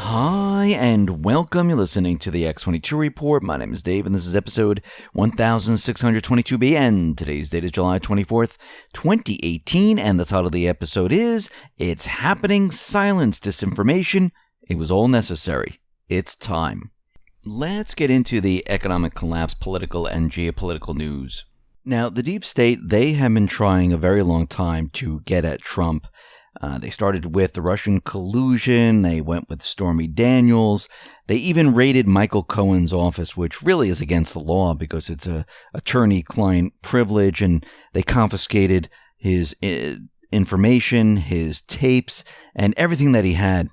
Hi, and welcome. You're listening to the X22 Report. My name is Dave, and this is episode 1622B, and today's date is July 24th, 2018, and the title of the episode is, It's Happening, Silence Disinformation. It was all necessary. It's time. Let's get into the economic collapse, political, and geopolitical news. Now, the deep state, they have been trying a very long time to get at Trump. They started with the Russian collusion. They went with Stormy Daniels. They even raided Michael Cohen's office, which really is against the law because it's a attorney-client privilege, and they confiscated his information, his tapes, and everything that he had.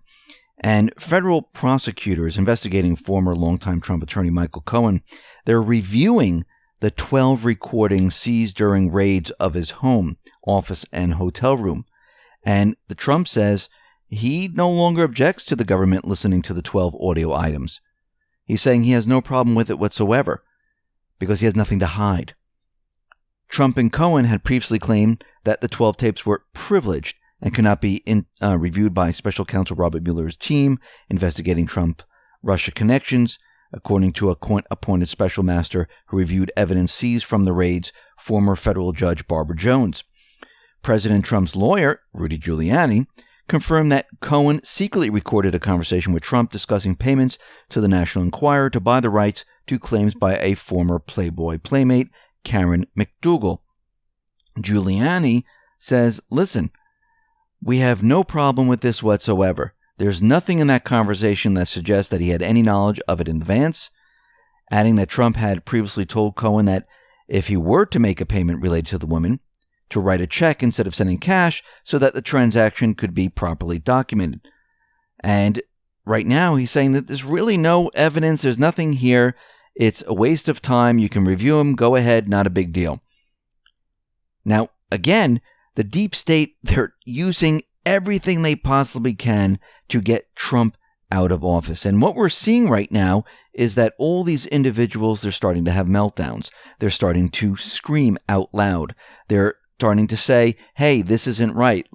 And federal prosecutors investigating former longtime Trump attorney Michael Cohen, they're reviewing the 12 recordings seized during raids of his home, office, and hotel room. And the Trump says he no longer objects to the government listening to the 12 audio items. He's saying he has no problem with it whatsoever because he has nothing to hide. Trump and Cohen had previously claimed that the 12 tapes were privileged and could not be reviewed by special counsel Robert Mueller's team investigating Trump-Russia connections, according to a appointed special master who reviewed evidence seized from the raids, former federal judge Barbara Jones. President Trump's lawyer, Rudy Giuliani, confirmed that Cohen secretly recorded a conversation with Trump discussing payments to the National Enquirer to buy the rights to claims by a former Playboy playmate, Karen McDougal. Giuliani says, listen, we have no problem with this whatsoever. There's nothing in that conversation that suggests that he had any knowledge of it in advance, adding that Trump had previously told Cohen that if he were to make a payment related to the woman, to write a check instead of sending cash so that the transaction could be properly documented. And right now he's saying that there's really no evidence, there's nothing here, it's a waste of time, you can review them, go ahead, not a big deal. Now, again, the deep state, they're using everything they possibly can to get Trump out of office. And what we're seeing right now is that all these individuals, they're starting to have meltdowns. They're starting to scream out loud. They're starting to say, hey, this isn't right.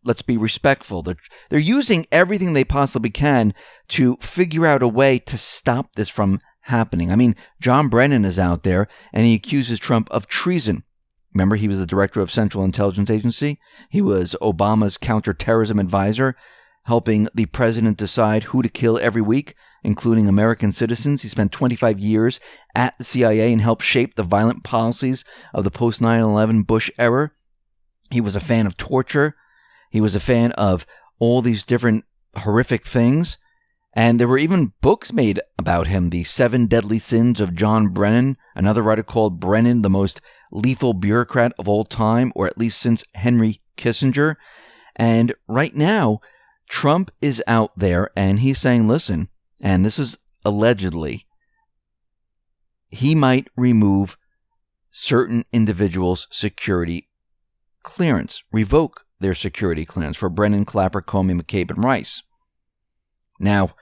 Let's be respectful. They're using everything they possibly can to figure out a way to stop this from happening. I mean, John Brennan is out there and he accuses Trump of treason. Remember, he was the director of Central Intelligence Agency. He was Obama's counterterrorism advisor, helping the president decide who to kill every week, including American citizens. He spent 25 years at the CIA and helped shape the violent policies of the post-9/11 Bush era. He was a fan of torture. He was a fan of all these different horrific things. And there were even books made about him, The 7 Deadly Sins of John Brennan. Another writer called Brennan, the most lethal bureaucrat of all time, or at least since Henry Kissinger. And right now, Trump is out there and he's saying, listen, and this is allegedly, he might remove certain individuals' security clearance, revoke their security clearance for Brennan, Clapper, Comey, McCabe, and Rice. Now,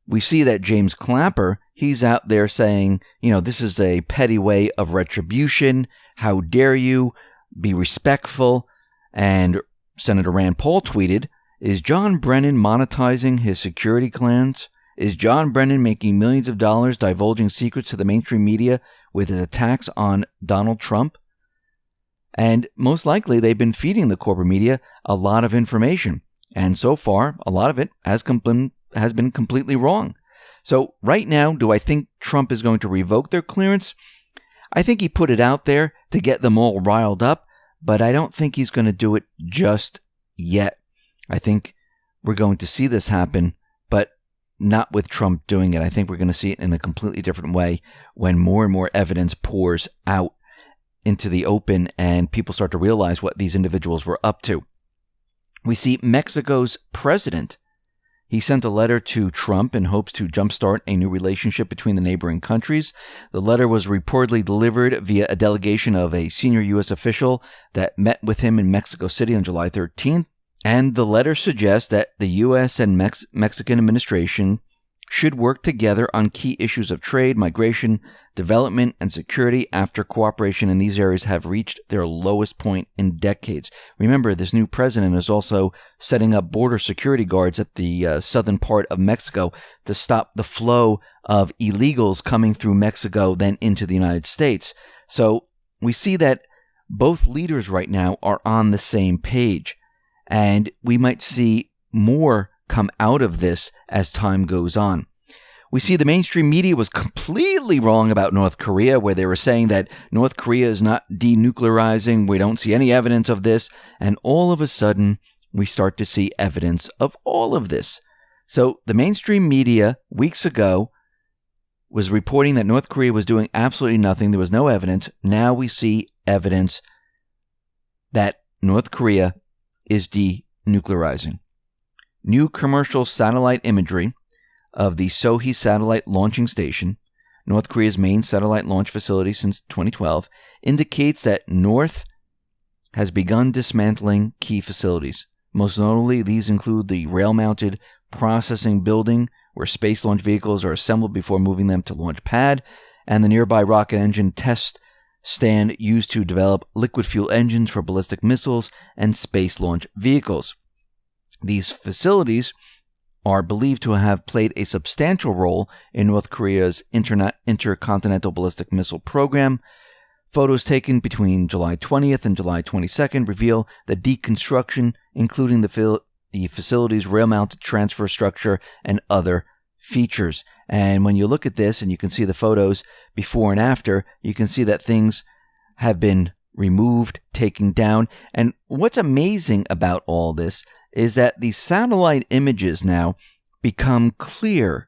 we see that James Clapper, he's out there saying, this is a petty way of retribution. How dare you be respectful? And Senator Rand Paul tweeted, is John Brennan monetizing his security clearance? Is John Brennan making millions of dollars divulging secrets to the mainstream media with his attacks on Donald Trump? And most likely they've been feeding the corporate media a lot of information. And so far, a lot of it has been completely wrong. So right now, do I think Trump is going to revoke their clearance? I think he put it out there to get them all riled up, but I don't think he's going to do it just yet. I think we're going to see this happen, but not with Trump doing it. I think we're going to see it in a completely different way when more and more evidence pours out into the open and people start to realize what these individuals were up to. We see Mexico's president. He sent a letter to Trump in hopes to jumpstart a new relationship between the neighboring countries. The letter was reportedly delivered via a delegation of a senior U.S. official that met with him in Mexico City on July 13th. And the letter suggests that the U.S. and Mexican administration should work together on key issues of trade, migration, development, and security after cooperation in these areas have reached their lowest point in decades. Remember, this new president is also setting up border security guards at the southern part of Mexico to stop the flow of illegals coming through Mexico then into the United States. So we see that both leaders right now are on the same page, and we might see more come out of this as time goes on. We see the mainstream media was completely wrong about North Korea, where they were saying that North Korea is not denuclearizing. We don't see any evidence of this. And all of a sudden, we start to see evidence of all of this. So the mainstream media weeks ago was reporting that North Korea was doing absolutely nothing. There was no evidence. Now we see evidence that North Korea is denuclearizing. New commercial satellite imagery of the Sohae satellite launching station, North Korea's main satellite launch facility since 2012, indicates that North has begun dismantling key facilities. Most notably, these include the rail-mounted processing building where space launch vehicles are assembled before moving them to launch pad, and the nearby rocket engine test stand used to develop liquid fuel engines for ballistic missiles and space launch vehicles. These facilities are believed to have played a substantial role in North Korea's intercontinental ballistic missile program. Photos taken between July 20th and July 22nd reveal the deconstruction, including the facility's rail-mounted transfer structure and other features. And when you look at this and you can see the photos before and after, you can see that things have been removed, taken down. And what's amazing about all this is that the satellite images now become clear,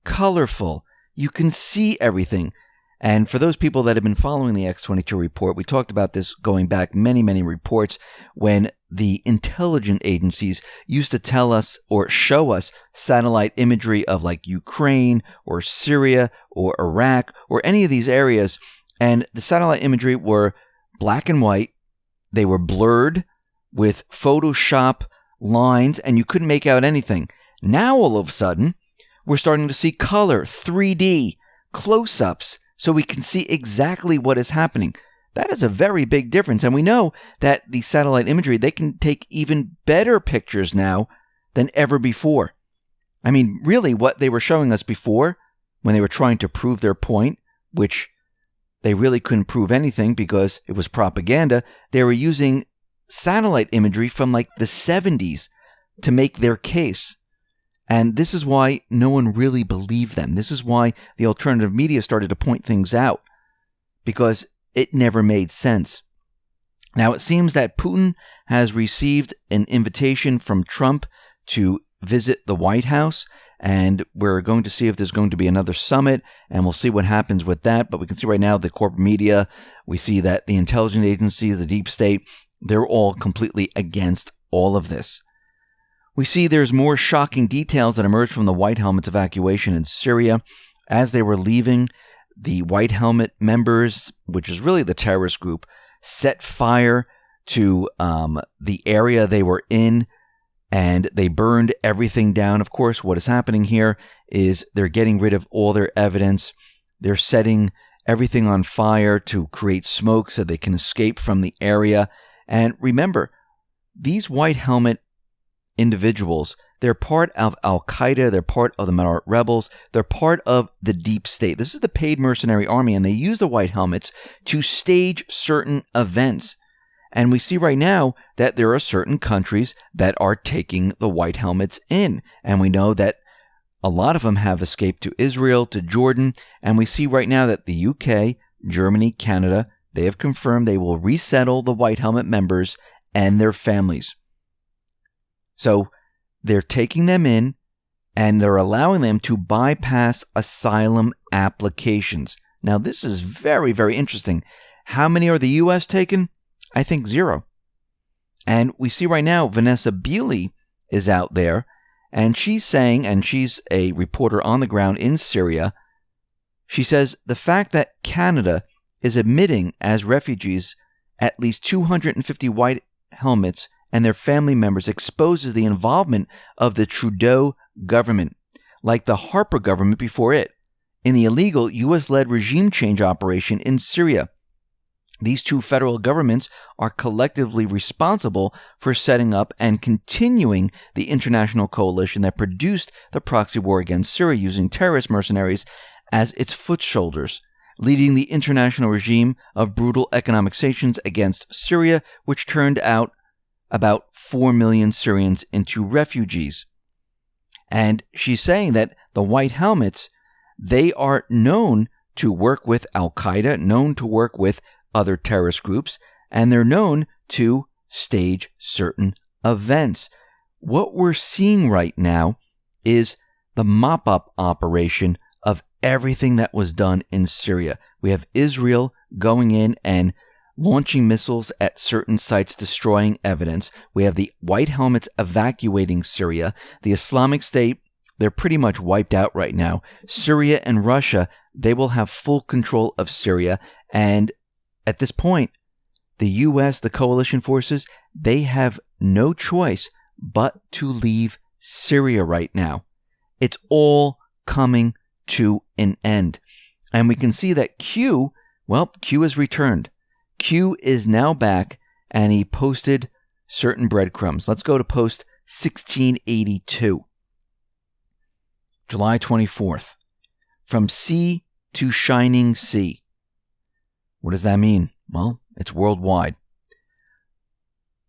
colorful. You can see everything. And for those people that have been following the X-22 report, we talked about this going back many, many reports when the intelligence agencies used to tell us or show us satellite imagery of like Ukraine or Syria or Iraq or any of these areas. And the satellite imagery were black and white. They were blurred with Photoshop lines, and you couldn't make out anything. Now, all of a sudden, we're starting to see color, 3D, close-ups, so we can see exactly what is happening. That is a very big difference, and we know that the satellite imagery, they can take even better pictures now than ever before. I mean, really, what they were showing us before, when they were trying to prove their point, which they really couldn't prove anything because it was propaganda, they were using satellite imagery from like the 70s to make their case. And this is why no one really believed them. This is why the alternative media started to point things out, because it never made sense. Now, it seems that Putin has received an invitation from Trump to visit the White House, and we're going to see if there's going to be another summit, and we'll see what happens with that. But we can see right now the corporate media, we see that the intelligence agencies, the deep state, they're all completely against all of this. We see there's more shocking details that emerged from the White Helmet's evacuation in Syria. As they were leaving, the White Helmet members, which is really the terrorist group, set fire to the area they were in, and they burned everything down. Of course, what is happening here is they're getting rid of all their evidence. They're setting everything on fire to create smoke so they can escape from the area. And remember, these White Helmet individuals, they're part of Al-Qaeda, they're part of the moderate rebels, they're part of the deep state. This is the paid mercenary army, and they use the White Helmets to stage certain events. And we see right now that there are certain countries that are taking the White Helmets in. And we know that a lot of them have escaped to Israel, to Jordan, and we see right now that the UK, Germany, Canada, they have confirmed they will resettle the White Helmet members and their families. So they're taking them in, and they're allowing them to bypass asylum applications. Now, this is very, very interesting. How many are the U.S. taking? I think 0. And we see right now Vanessa Beeley is out there, and she's saying, and she's a reporter on the ground in Syria, she says the fact that Canada is admitting as refugees at least 250 White Helmets and their family members exposes the involvement of the Trudeau government, like the Harper government before it, in the illegal U.S.-led regime change operation in Syria. These two federal governments are collectively responsible for setting up and continuing the international coalition that produced the proxy war against Syria, using terrorist mercenaries as its foot soldiers, leading the international regime of brutal economic sanctions against Syria, which turned out about 4 million Syrians into refugees. And she's saying that the White Helmets, they are known to work with Al-Qaeda, known to work with other terrorist groups, and they're known to stage certain events. What we're seeing right now is the mop-up operation of everything that was done in Syria. We have Israel going in and launching missiles at certain sites, destroying evidence. We have the White Helmets evacuating Syria. The Islamic State, they're pretty much wiped out right now. Syria and Russia, they will have full control of Syria. And at this point, the U.S., the coalition forces, they have no choice but to leave Syria right now. It's all coming to an end. And we can see that Q has returned. Q is now back, and he posted certain breadcrumbs. Let's go to post 1682. July 24th. From sea to shining sea. What does that mean? Well, it's worldwide.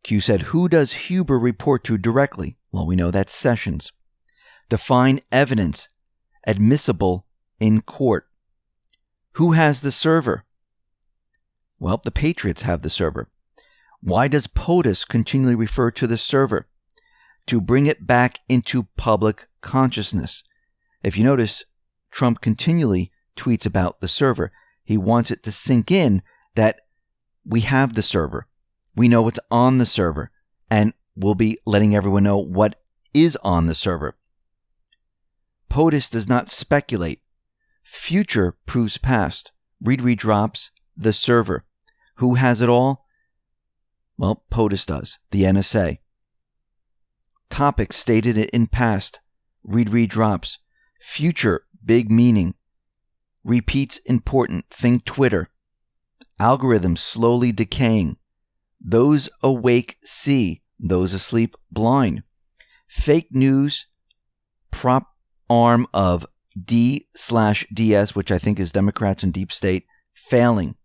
Q said, who does Huber report to directly? Well, we know that's Sessions. Define evidence admissible in court. Who has the server? Well, the Patriots have the server. Why does POTUS continually refer to the server? To bring it back into public consciousness. If you notice, Trump continually tweets about the server. He wants it to sink in that we have the server. We know what's on the server, and we'll be letting everyone know what is on the server. POTUS does not speculate. Future proves past. Read drops the server. Who has it all? Well, POTUS does. The NSA. Topic stated in past. Read drops. Future, big meaning. Repeats important. Think Twitter. Algorithms slowly decaying. Those awake see. Those asleep blind. Fake news. Prop arm of D/DS, which I think is Democrats and Deep State, failing.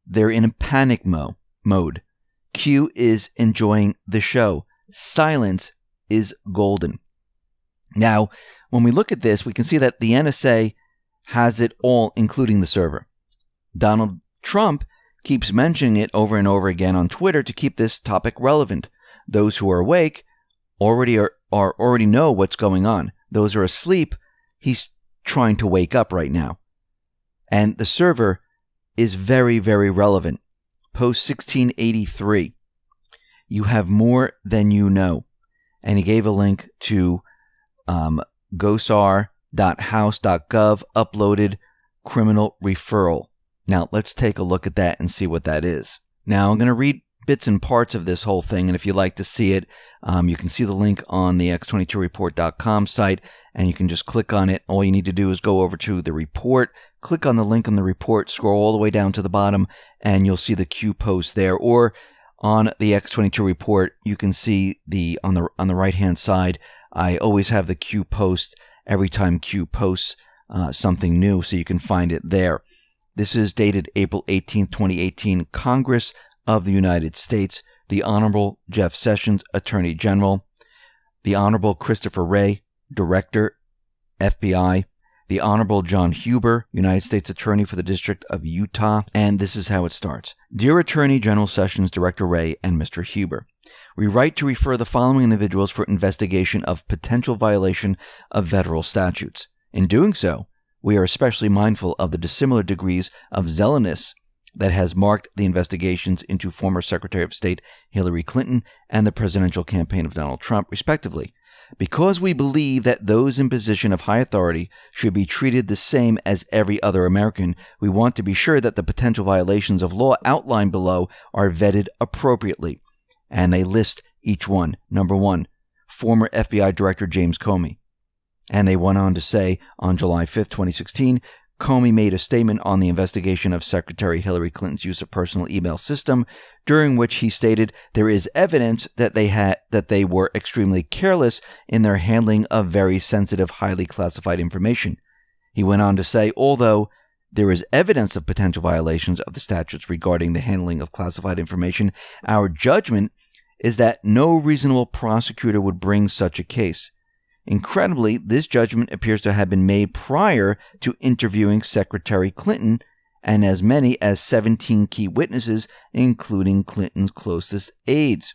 They're in a panic mode. Q is enjoying the show. Silence is golden. Now, when we look at this, we can see that the NSA has it all, including the server. Donald Trump keeps mentioning it over and over again on Twitter to keep this topic relevant. Those who are awake already know what's going on. Those who are asleep, he's trying to wake up right now. And the server is very, very relevant. Post 1683. You have more than you know. And he gave a link to gosar.house.gov uploaded criminal referral. Now, let's take a look at that and see what that is. Now, I'm going to read bits and parts of this whole thing, and if you'd like to see it, you can see the link on the x22report.com site, and you can just click on it. All you need to do is go over to the report, click on the link on the report, scroll all the way down to the bottom, and you'll see the Q post there. Or on the X22 report, you can see on the right-hand side, I always have the Q post every time Q posts something new, so you can find it there. This is dated April 18, 2018, Congress of the United States, the Honorable Jeff Sessions, Attorney General, the Honorable Christopher Wray, Director, FBI, the Honorable John Huber, United States Attorney for the District of Utah, and this is how it starts. Dear Attorney General Sessions, Director Wray, and Mr. Huber, we write to refer the following individuals for investigation of potential violation of federal statutes. In doing so, we are especially mindful of the dissimilar degrees of zealousness that has marked the investigations into former Secretary of State Hillary Clinton and the presidential campaign of Donald Trump, respectively. Because we believe that those in position of high authority should be treated the same as every other American, we want to be sure that the potential violations of law outlined below are vetted appropriately. And they list each one. Number 1, former FBI Director James Comey. And they went on to say on July 5th, 2016, Comey made a statement on the investigation of Secretary Hillary Clinton's use of personal email system, during which he stated there is evidence that they were extremely careless in their handling of very sensitive, highly classified information. He went on to say, although there is evidence of potential violations of the statutes regarding the handling of classified information, our judgment is that no reasonable prosecutor would bring such a case. Incredibly, this judgment appears to have been made prior to interviewing Secretary Clinton and as many as 17 key witnesses, including Clinton's closest aides.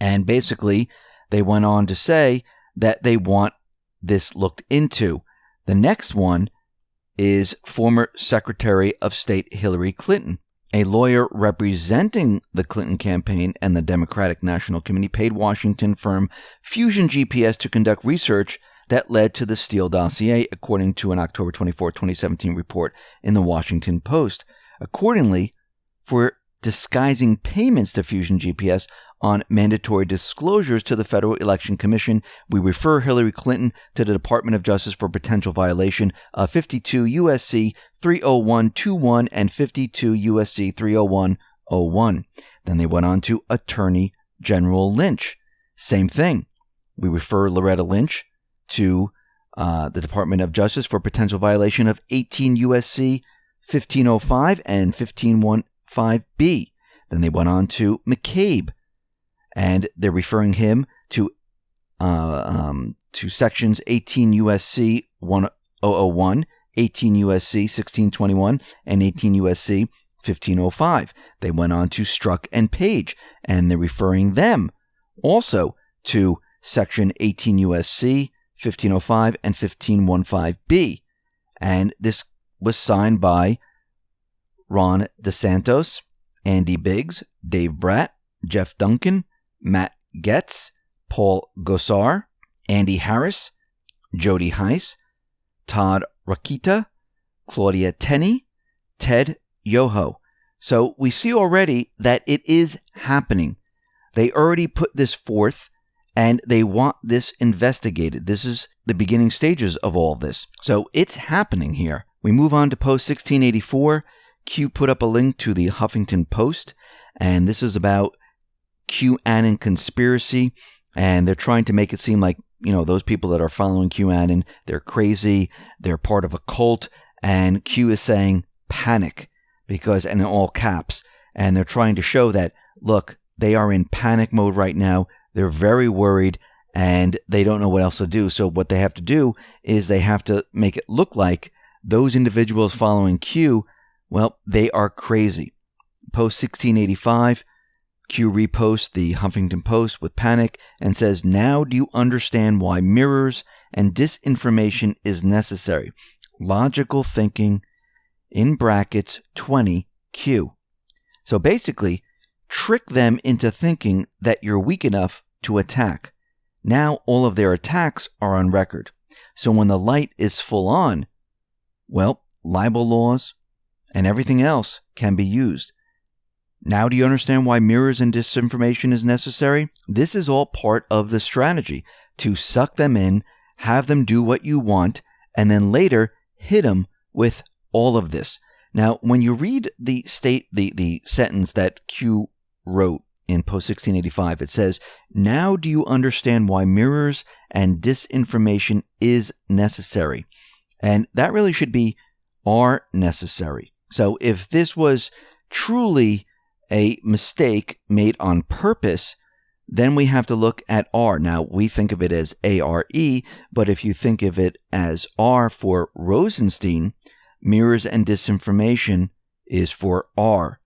And basically, they went on to say that they want this looked into. The next one is former Secretary of State Hillary Clinton. A lawyer representing the Clinton campaign and the Democratic National Committee paid Washington firm Fusion GPS to conduct research that led to the Steele dossier, according to an October 24, 2017 report in the Washington Post. Accordingly, for disguising payments to Fusion GPS on mandatory disclosures to the Federal Election Commission, we refer Hillary Clinton to the Department of Justice for potential violation of 52 U.S.C. 30121 and 52 U.S.C. 30101. Then they went on to Attorney General Lynch. Same thing. We refer Loretta Lynch to the Department of Justice for potential violation of 18 U.S.C. 1505 and 1515B. Then they went on to McCabe, and they're referring him to sections 18 U.S.C. 1001, 18 U.S.C. 1621, and 18 U.S.C. 1505. They went on to Strzok and Page, and they're referring them also to section 18 U.S.C. 1505 and 1515B. And this was signed by Ron DeSantis, Andy Biggs, Dave Bratt, Jeff Duncan, Matt Getz, Paul Gosar, Andy Harris, Jody Heiss, Todd Rakita, Claudia Tenney, Ted Yoho. So we see already that it is happening. They already put this forth, and they want this investigated. This is the beginning stages of all this. So it's happening here. We move on to post 1684. Q put up a link to the Huffington Post, and this is about QAnon conspiracy, and they're trying to make it seem like, those people that are following QAnon, they're crazy, they're part of a cult, and Q is saying panic, and in all caps, and they're trying to show that, look, they are in panic mode right now, they're very worried, and they don't know what else to do. So what they have to do is they have to make it look like those individuals following Q, well, they are crazy. Post 1685, Q reposts the Huffington Post with panic and says, now do you understand why mirrors and disinformation is necessary? Logical thinking, in brackets, 20Q. So basically, trick them into thinking that you're weak enough to attack. Now all of their attacks are on record. So when the light is full on, well, libel laws and everything else can be used. Now do you understand why mirrors and disinformation is necessary? This is all part of the strategy to suck them in, have them do what you want, and then later hit them with all of this. Now, when you read the sentence that Q wrote in post 1685, it says, now do you understand why mirrors and disinformation is necessary? And that really should be are necessary. So if this was truly a mistake made on purpose, then we have to look at R. Now, we think of it as ARE, but if you think of it as R for Rosenstein, mirrors and disinformation is for R.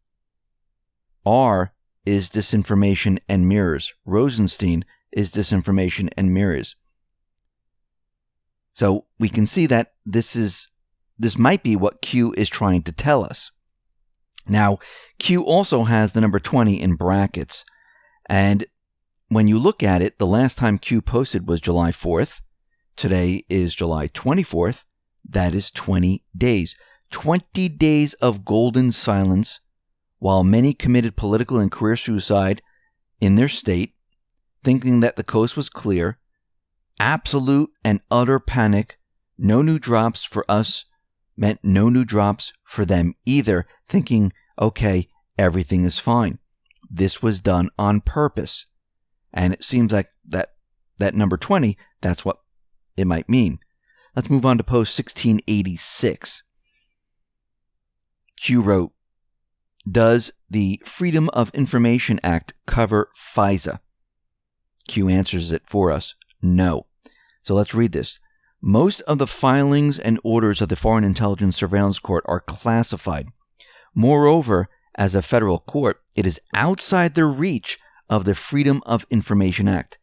R is disinformation and mirrors. Rosenstein is disinformation and mirrors. So we can see that this might be what Q is trying to tell us. Now, Q also has the number 20 in brackets, and when you look at it, the last time Q posted was July 4th. Today is July 24th. That is 20 days. 20 days of golden silence while many committed political and career suicide in their state, thinking that the coast was clear, absolute and utter panic. No new drops for us meant no new drops for them either, thinking, okay, everything is fine. This was done on purpose. And it seems like that number 20, that's what it might mean. Let's move on to post 1686. Q wrote, does the Freedom of Information Act cover FISA? Q answers it for us. No. So let's read this. Most of the filings and orders of the Foreign Intelligence Surveillance Court are classified. Moreover, as a federal court, it is outside the reach of the Freedom of Information Act.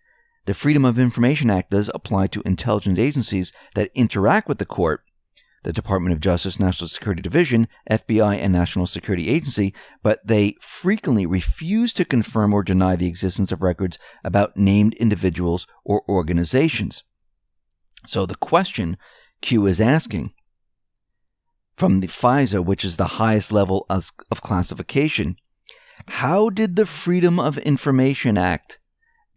The Freedom of Information Act does apply to intelligence agencies that interact with the court, the Department of Justice, National Security Division, FBI, and National Security Agency, but they frequently refuse to confirm or deny the existence of records about named individuals or organizations. So the question Q is asking, from the FISA, which is the highest level of classification, how did the Freedom of Information Act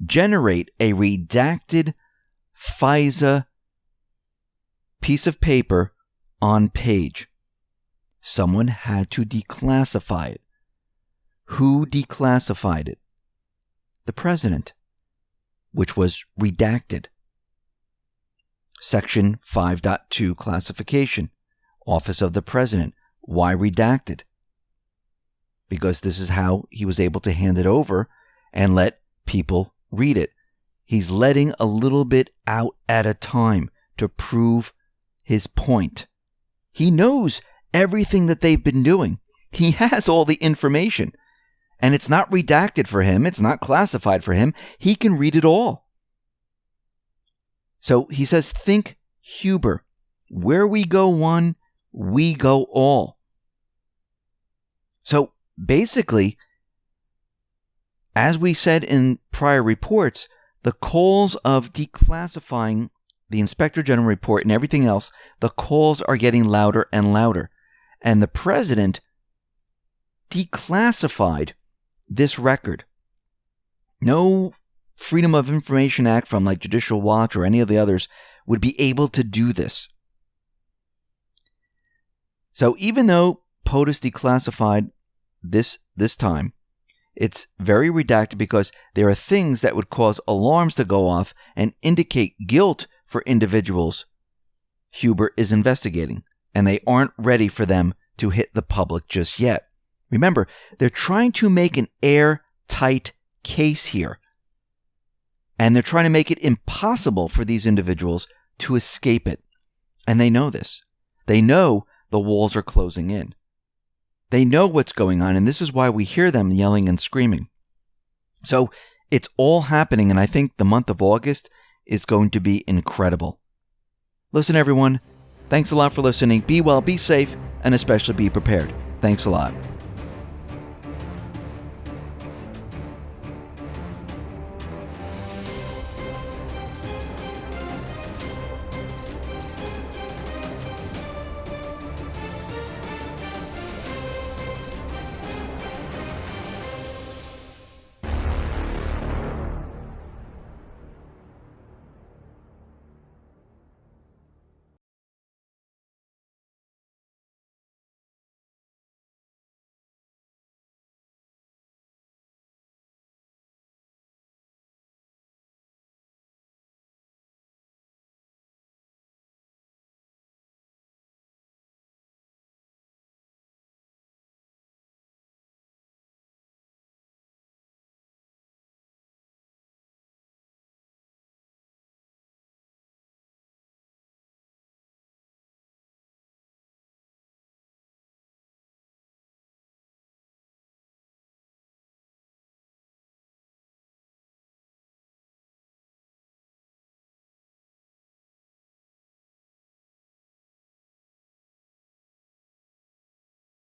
generate a redacted FISA piece of paper on page? Someone had to declassify it. Who declassified it? The president, which was redacted. Section 5.2 classification. Office of the President. Why redacted? Because this is how he was able to hand it over and let people read it. He's letting a little bit out at a time to prove his point. He knows everything that they've been doing. He has all the information. And it's not redacted for him. It's not classified for him. He can read it all. So he says, think Huber. Where we go one, we go all. So basically, as we said in prior reports, the calls of declassifying the Inspector General report and everything else, the calls are getting louder and louder. And the president declassified this record. No Freedom of Information Act from like Judicial Watch or any of the others would be able to do this. So even though POTUS declassified this time, it's very redacted because there are things that would cause alarms to go off and indicate guilt for individuals Huber is investigating, and they aren't ready for them to hit the public just yet. Remember, they're trying to make an airtight case here, and they're trying to make it impossible for these individuals to escape it. And they know this. They know the walls are closing in. They know what's going on, and this is why we hear them yelling and screaming. So it's all happening, and I think the month of August is going to be incredible. Listen, everyone, thanks a lot for listening. Be well, be safe, and especially be prepared. Thanks a lot.